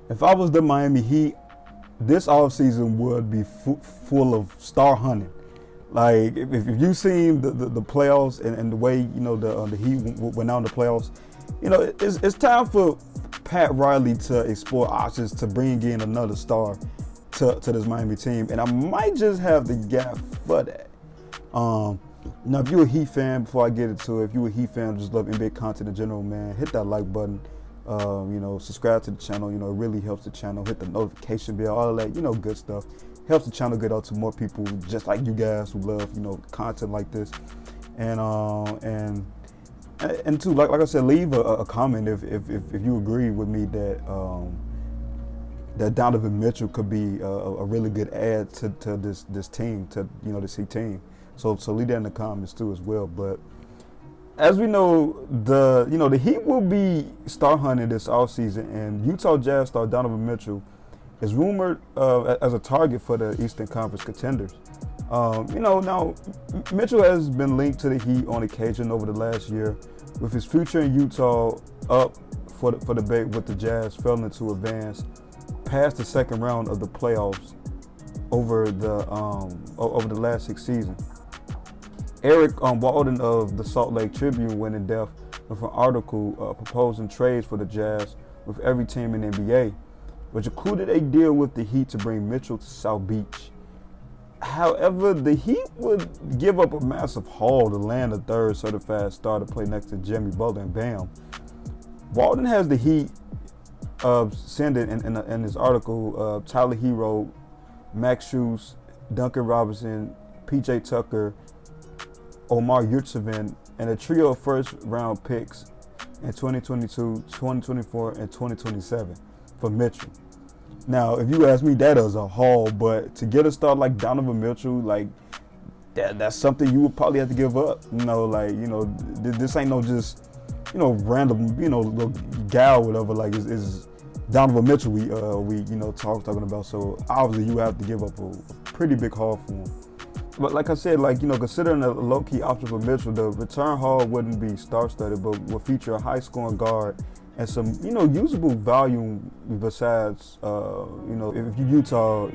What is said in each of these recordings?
If I was the Miami Heat, this offseason would be full of star hunting. Like if you seen the playoffs and the way the Heat went out in the playoffs, it's time for Pat Riley to explore options to bring in another star to this Miami team, and I might just have the gap for that. Now, if you're a Heat fan, before I get into it, if you're a Heat fan, just love NBA content in general, man, hit that like button. Subscribe to the channel. It really helps the channel. Hit the notification bell, all of that, good stuff. Helps the channel get out to more people just like you guys who love, content like this. And too, like I said, leave a comment if you agree with me that Donovan Mitchell could be a really good add to this team, to this Heat team. So leave that in the comments too as well. But as we know, the Heat will be star hunting this offseason, and Utah Jazz star Donovan Mitchell is rumored as a target for the Eastern Conference contenders. Now Mitchell has been linked to the Heat on occasion over the last year, with his future in Utah up for debate, with the Jazz failing to advance past the second round of the playoffs over the last 6 seasons. Eric Walden of the Salt Lake Tribune went in depth with an article proposing trades for the Jazz with every team in the NBA, which included a deal with the Heat to bring Mitchell to South Beach. However, the Heat would give up a massive haul to land a third certified star to play next to Jimmy Butler and Bam. Walden has the Heat sending in his article Tyler Herro, Max Strus, Duncan Robinson, P.J. Tucker, Omar Yurtseven, and a trio of first-round picks in 2022, 2024, and 2027 for Mitchell. Now, if you ask me, that is a haul, but to get a star like Donovan Mitchell, like that's something you would probably have to give up. This ain't no just random little guy or whatever. Like it's Donovan Mitchell we talking about. So obviously you have to give up a pretty big haul for him. But like I said, considering a low-key option for Mitchell, the return haul wouldn't be star-studded, but would feature a high-scoring guard and some, usable volume besides, if you Utah,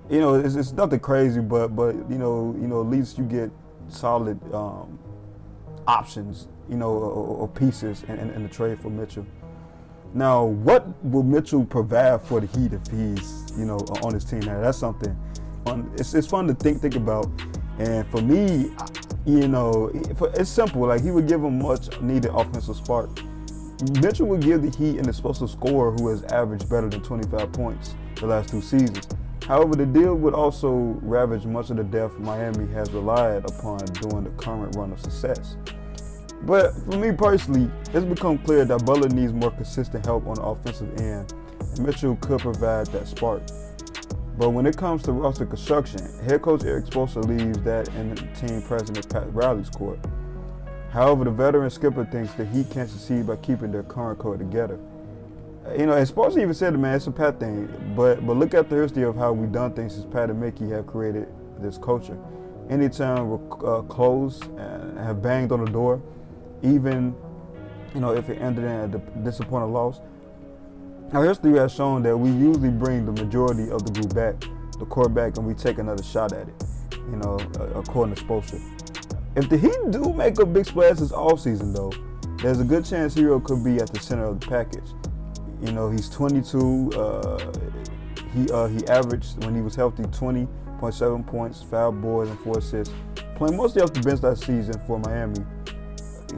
it's nothing crazy, but at least you get solid options, or pieces in the trade for Mitchell. Now, what will Mitchell provide for the Heat if he's, on his team? Now, that's something. It's fun to think about, and for me, it's simple. Like, he would give them much needed offensive spark. Mitchell would give the Heat an explosive scorer who has averaged better than 25 points the last 2 seasons. However, the deal would also ravage much of the depth Miami has relied upon during the current run of success. But for me personally, it's become clear that Butler needs more consistent help on the offensive end, and Mitchell could provide that spark. But when it comes to roster construction, head coach Eric Spoelstra leaves that in the team president Pat Riley's court. However, the veteran skipper thinks the Heat can't succeed by keeping their current core together. And Spoelstra even said, man, it's a Pat thing. But look at the history of how we've done things since Pat and Mickey have created this culture. Anytime we're close and have banged on the door, even if it ended in a disappointing loss, our history has shown that we usually bring the majority of the group back, the core back, and we take another shot at it, according to Spoelstra. If the Heat do make a big splash this offseason, though, there's a good chance Herro could be at the center of the package. He's 22. He averaged, when he was healthy, 20.7 points, 5 boards, and 4 assists, playing mostly off the bench last season for Miami.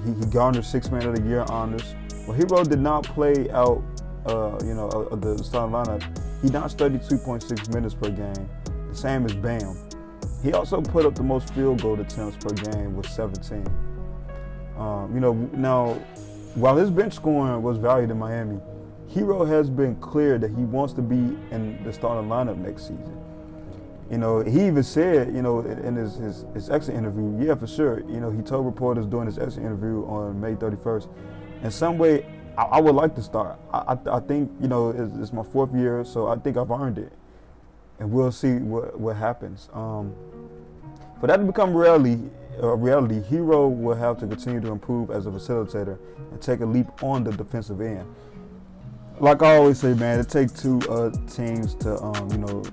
He garnered 6 Man of the Year honors. Well, Herro did not play out the starting lineup. He notched 32.6 minutes per game, the same as Bam. He also put up the most field goal attempts per game with 17. Now, while his bench scoring was valued in Miami, Herro has been clear that he wants to be in the starting lineup next season. He even said, in his exit interview, yeah, for sure. He told reporters during his exit interview on May 31st, in some way, I would like to start. I think, it's my 4th year, so I think I've earned it. And we'll see what happens. For that to become reality, Herro will have to continue to improve as a facilitator and take a leap on the defensive end. like I always say, man, it takes two teams to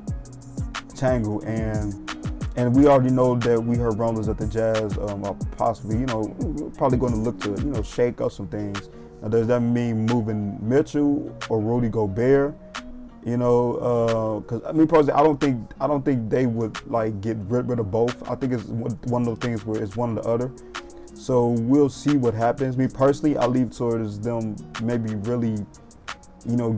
tangle, and we already know that we heard rumblings that the Jazz are possibly, probably going to look to, shake up some things. Now, does that mean moving Mitchell or Rudy Gobert? Because personally, I don't think they would like get rid of both. I think it's one of those things where it's one or the other. So we'll see what happens. Me personally, I leave towards them maybe really,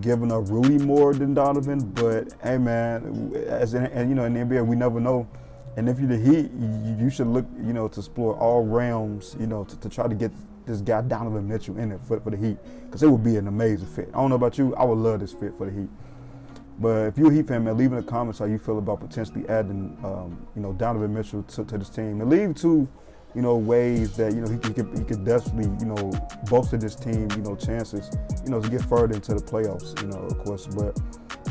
giving up Rudy more than Donovan. But hey, man, in the NBA, we never know. And if you're the Heat, you should look, to explore all realms, to try to get this guy Donovan Mitchell in it for the Heat, because it would be an amazing fit. I don't know about you, I would love this fit for the Heat. But if you're a Heat fan, man, leave in the comments how you feel about potentially adding, Donovan Mitchell to this team, and leave two, ways that he could definitely, bolster this team, chances, to get further into the playoffs, of course, but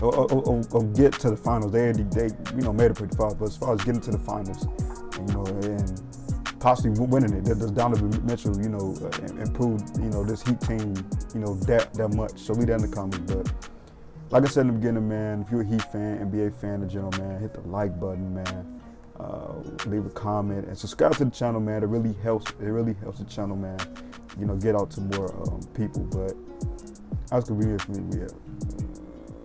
or get to the finals. They made it pretty far, but as far as getting to the finals, and possibly winning it, does Donovan Mitchell, improve, this Heat team, that much? So leave that in the comments, but. Like I said in the beginning, man, if you're a Heat fan, NBA fan in general, man, hit the like button, man. Leave a comment and subscribe to the channel, man. It really helps. It really helps the channel, man. Get out to more people. But that's gonna be it for me. Yeah.